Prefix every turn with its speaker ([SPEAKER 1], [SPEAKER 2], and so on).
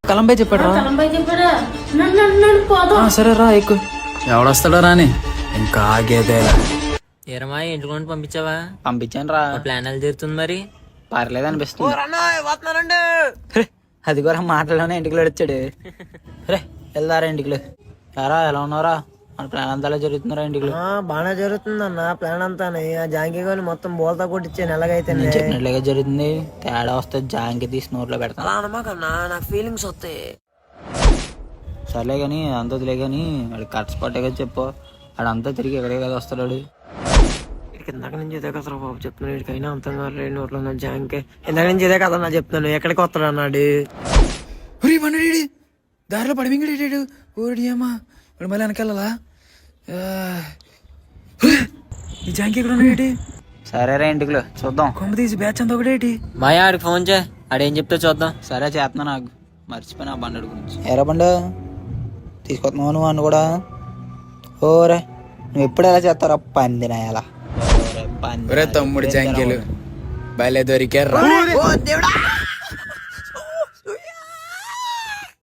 [SPEAKER 1] కలంబాయ్ చెప్పాడు రా. సరే రా ఎక్కువ.
[SPEAKER 2] ఎవడొస్తాడో రాని ఇంకా ఆగేదే.
[SPEAKER 3] ఏరమా ఇంటికి నుండి పంపించావా?
[SPEAKER 1] పంపించాను రా.
[SPEAKER 3] ప్లాన్ ఎలా తీరుతుంది మరి?
[SPEAKER 1] పర్లేదు అనిపిస్తుంది. అది కూడా మాటలోనే ఇంటికి వచ్చాడు. రే వెళ్దారా ఇంటికి. ఎరా ఎలా ఉన్నారా? మన ప్లాన్ అంతా ఎలా జరుగుతున్నారా ఇంటికి?
[SPEAKER 4] బాగా జరుగుతుంది అన్న ప్లాన్ అంతా. ఆ జాంకీ గాని మొత్తం బోల్తా కొట్టించాను ఎలాగైతే.
[SPEAKER 1] నేను చెప్పినట్లుగా జరుగుతుంది. తేడా వస్తే జాంకి తీసి నోట్లో పెడతాను.
[SPEAKER 4] అనమాకన్నా నాకు ఫీలింగ్స్ వస్తాయి.
[SPEAKER 1] సర్లే కానీ అంత వదిలే కానీ వాడు కట్ స్పాటే చెప్పు. వాడంతా తిరిగి ఎక్కడే కదా వస్తాడు.
[SPEAKER 4] ఇందాక నుంచి ఇదే కదా బాబు చెప్తున్నాను. వీడికైనా అంతం కాదు నోట్లో ఉన్న జాంకే. ఇందాక నుంచి ఇదే కదా నా చెప్తున్నాను. ఎక్కడికి వస్తాడు అన్నాడు.
[SPEAKER 2] దారిలో పడిమింగడేటాడు. ఓడి అమ్మా వాడు మళ్ళీ వెనకాల ఈ జాంకి ఎక్కడ ఉన్నాడేటి?
[SPEAKER 1] సరేరా ఇంటికి చూద్దాం.
[SPEAKER 2] కొమ్మ తీసి బ్యాచ్ అంతా ఒకటేటి.
[SPEAKER 3] మాయా ఆడికి ఫోన్ చే, ఆడేం చెప్తే చూద్దాం.
[SPEAKER 1] సరే చేస్తున్నా. నాకు మర్చిపోయినా బండి గురించి. ఏరా బండు తీసుకొస్తున్నావు నువ్వు అన్ను కూడా? ఓరే నువ్వు ఎప్పుడు ఎలా చేస్తారా పందిన ఎలా?
[SPEAKER 2] తమ్ముడు జాంకీలు భలే దొరికారు.